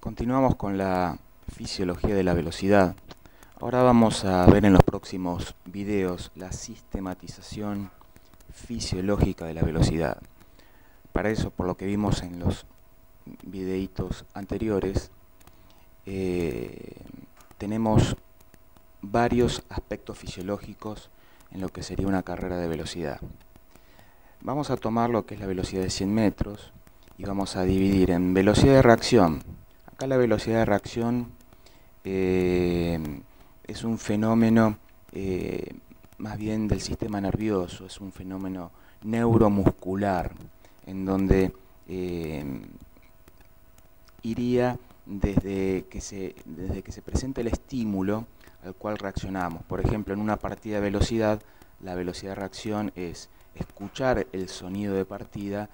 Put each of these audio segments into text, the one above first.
Continuamos con la fisiología de la velocidad. Ahora vamos a ver en los próximos videos la sistematización fisiológica de la velocidad. Para eso, por lo que vimos en los videitos anteriores, tenemos varios aspectos fisiológicos en lo que sería una carrera de velocidad. Vamos a tomar lo que es la velocidad de 100 metros y vamos a dividir en velocidad de reacción. Acá la velocidad de reacción es un fenómeno más bien del sistema nervioso, es un fenómeno neuromuscular, en donde iría desde que se presenta el estímulo al cual reaccionamos. Por ejemplo, en una partida de velocidad, la velocidad de reacción es escuchar el sonido de partida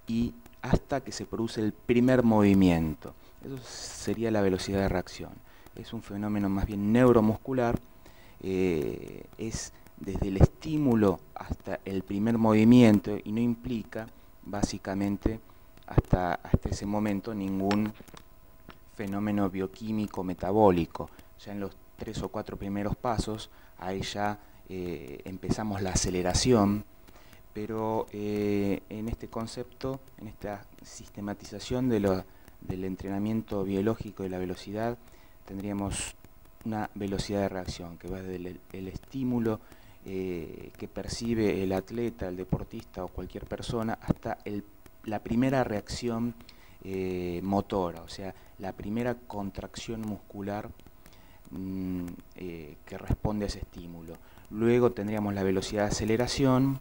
y hasta que se produce el primer movimiento. Eso sería la velocidad de reacción. Es un fenómeno más bien neuromuscular, es desde el estímulo hasta el primer movimiento y no implica básicamente hasta ese momento ningún fenómeno bioquímico metabólico. Ya en los 3 o 4 primeros pasos, ahí ya empezamos la aceleración, pero en este concepto, en esta sistematización del entrenamiento biológico de la velocidad, tendríamos una velocidad de reacción que va desde el estímulo que percibe el atleta, el deportista o cualquier persona, hasta la primera reacción motora, o sea, la primera contracción muscular que responde a ese estímulo. Luego tendríamos la velocidad de aceleración,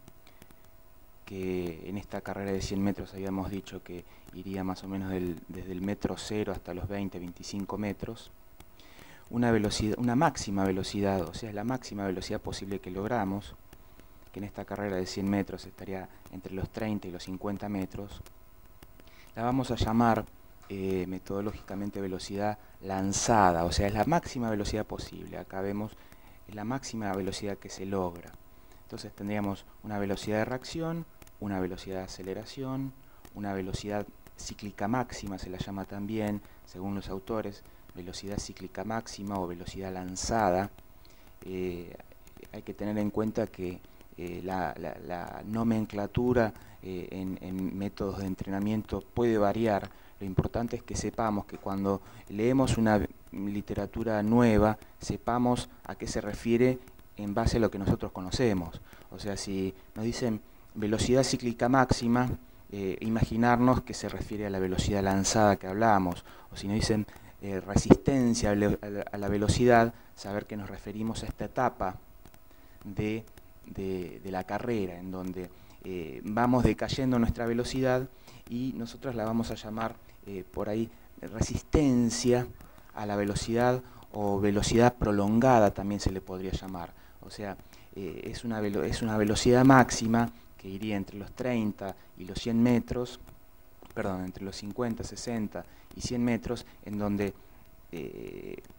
que en esta carrera de 100 metros habíamos dicho que iría más o menos desde el metro 0 hasta los 20-25 metros. Una máxima velocidad, o sea, la máxima velocidad posible que logramos, que en esta carrera de 100 metros estaría entre los 30 y los 50 metros, la vamos a llamar metodológicamente velocidad lanzada, o sea, es la máxima velocidad posible. Acá vemos la máxima velocidad que se logra. Entonces tendríamos una velocidad de reacción, una velocidad de aceleración, una velocidad cíclica máxima, se la llama también, según los autores, velocidad cíclica máxima o velocidad lanzada. Hay que tener en cuenta que la nomenclatura en métodos de entrenamiento puede variar. Lo importante es que sepamos que cuando leemos una literatura nueva, sepamos a qué se refiere en base a lo que nosotros conocemos. O sea, si nos dicen velocidad cíclica máxima, imaginarnos que se refiere a la velocidad lanzada que hablamos. O si nos dicen resistencia a la velocidad, saber que nos referimos a esta etapa de la carrera, en donde vamos decayendo nuestra velocidad y nosotros la vamos a llamar por ahí resistencia a la velocidad o velocidad prolongada también se le podría llamar. O sea, es una velocidad máxima que iría entre los 30 y los 100 metros, perdón, entre los 50, 60 y 100 metros, en donde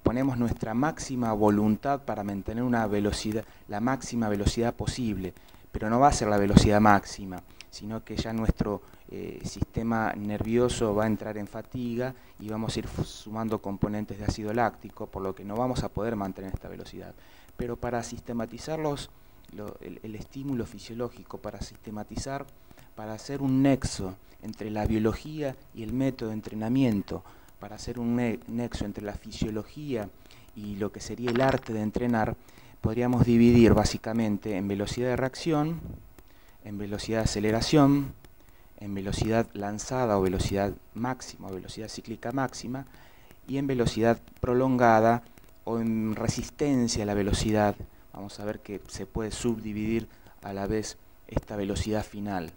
ponemos nuestra máxima voluntad para mantener una velocidad, la máxima velocidad posible, pero no va a ser la velocidad máxima, sino que ya nuestro sistema nervioso va a entrar en fatiga y vamos a ir sumando componentes de ácido láctico, por lo que no vamos a poder mantener esta velocidad. Pero para sistematizar el estímulo fisiológico, para sistematizar, para hacer un nexo entre la biología y el método de entrenamiento, para hacer un nexo entre la fisiología y lo que sería el arte de entrenar, podríamos dividir básicamente en velocidad de reacción, en velocidad de aceleración, en velocidad lanzada o velocidad máxima o velocidad cíclica máxima, y en velocidad prolongada o en resistencia a la velocidad. Vamos a ver que se puede subdividir a la vez esta velocidad final.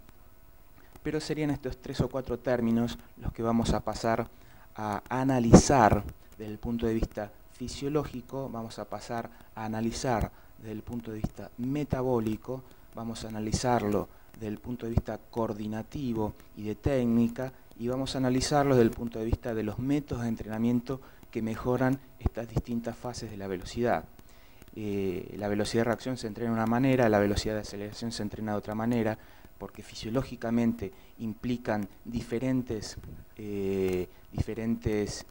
Pero serían estos 3 o 4 términos los que vamos a pasar a analizar desde el punto de vista fisiológico, vamos a pasar a analizar desde el punto de vista metabólico, vamos a analizarlo desde el punto de vista coordinativo y de técnica, y vamos a analizarlo desde el punto de vista de los métodos de entrenamiento que mejoran estas distintas fases de la velocidad. La velocidad de reacción se entrena de una manera, la velocidad de aceleración se entrena de otra manera, porque fisiológicamente implican diferentes diferentes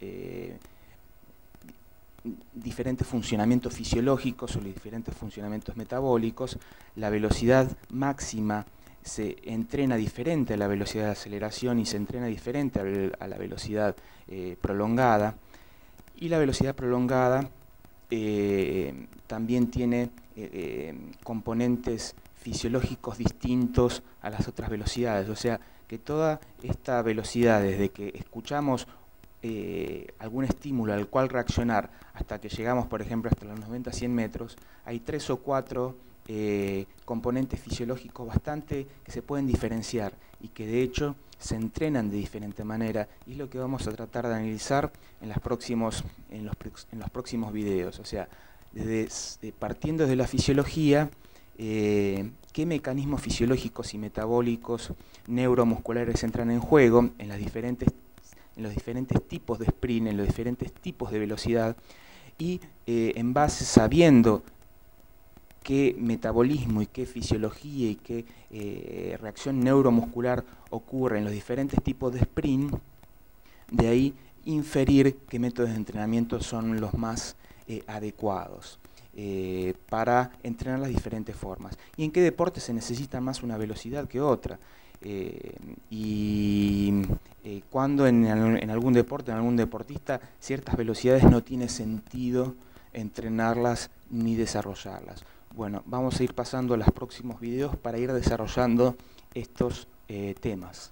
funcionamientos fisiológicos o los diferentes funcionamientos metabólicos. La velocidad máxima se entrena diferente a la velocidad de aceleración y se entrena diferente a la velocidad prolongada. Y la velocidad prolongada también tiene componentes fisiológicos distintos a las otras velocidades. O sea, que toda esta velocidad, desde que escuchamos algún estímulo al cual reaccionar hasta que llegamos, por ejemplo, hasta los 90-100 metros, hay 3 o 4 componentes fisiológicos bastante que se pueden diferenciar y que de hecho se entrenan de diferente manera, y es lo que vamos a tratar de analizar en los próximos videos. O sea, partiendo de la fisiología, qué mecanismos fisiológicos y metabólicos neuromusculares entran en juego en los diferentes tipos de sprint, en los diferentes tipos de velocidad, y en base, sabiendo qué metabolismo y qué fisiología y qué reacción neuromuscular ocurre en los diferentes tipos de sprint, de ahí inferir qué métodos de entrenamiento son los más adecuados para entrenar las diferentes formas. Y en qué deporte se necesita más una velocidad que otra. Cuando en algún deporte, en algún deportista, ciertas velocidades no tiene sentido entrenarlas ni desarrollarlas. Bueno, vamos a ir pasando a los próximos videos para ir desarrollando estos temas.